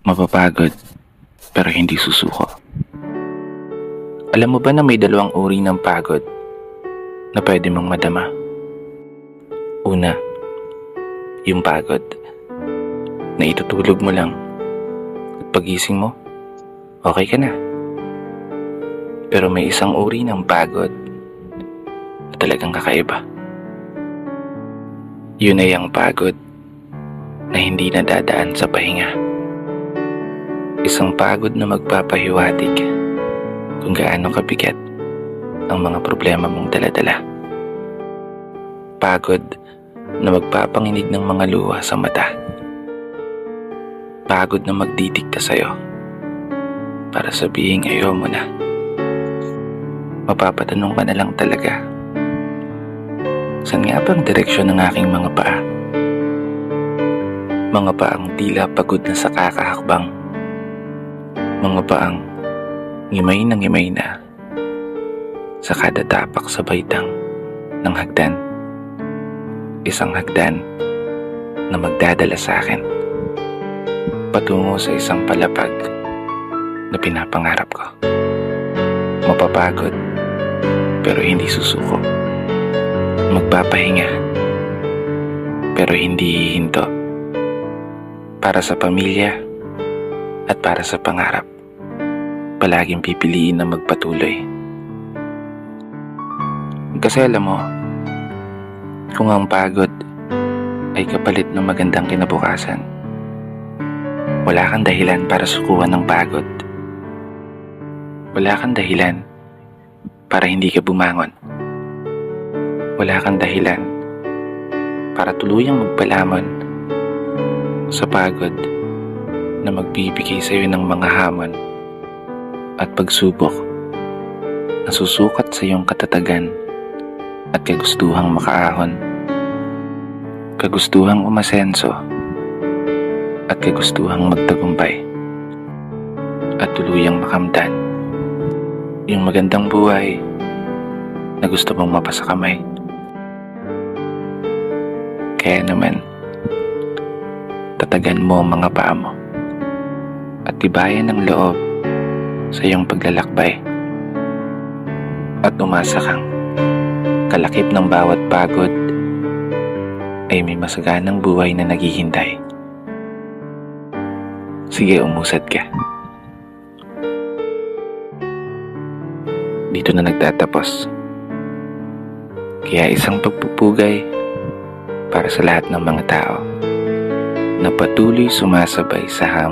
Mapapagod pero hindi susuko. Alam mo ba na may dalawang uri ng pagod na pwede mong madama? Una, yung pagod na itutulog mo lang at pagising mo, okay ka na. Pero may isang uri ng pagod na talagang kakaiba. Yun ay ang pagod na hindi nadadaan sa pahinga. Isang pagod na magpapahiwatig kung gaano kabigat ang mga problema mong daladala. Pagod na magpapanginig ng mga luha sa mata. Pagod na magdidikta sa'yo para sabihin ayaw mo na. Mapapatanong ka na lang talaga, saan nga bang direksyon ng aking mga paa? Mga paang tila pagod na sa kakahakbang. Mga paang ngimay na sa kada tapak sa baitang ng hagdan. Isang hagdan na magdadala sa akin patungo sa isang palapag na pinapangarap ko. Mapapagod pero hindi susuko. Magpapahinga pero hindi hihinto. Para sa pamilya at para sa pangarap, palaging pipiliin na magpatuloy. Kasi alam mo, kung ang pagod ay kapalit ng magandang kinabukasan, wala kang dahilan para sukuan ng pagod. Wala kang dahilan para hindi ka bumangon. Wala kang dahilan para tuluyang magpalamon sa pagod na magbibigay sa iyo ng mga hamon at pagsubok na susukat sa iyong katatagan at kagustuhang makaahon, kagustuhang umasenso at kagustuhang magtagumpay at tuluyang makamtan yung magandang buhay na gusto mong mapasa kamay. Kaya naman, tatagan mo ang mga paa mo at tibayan ng loob sa iyong paglalakbay at umasa kang kalakip ng bawat pagod ay may masaganang buhay na naghihintay. Sige, umusad ka. Dito na nagtatapos. Kaya isang pagpupugay para sa lahat ng mga tao na patuloy sumasabay sa hamon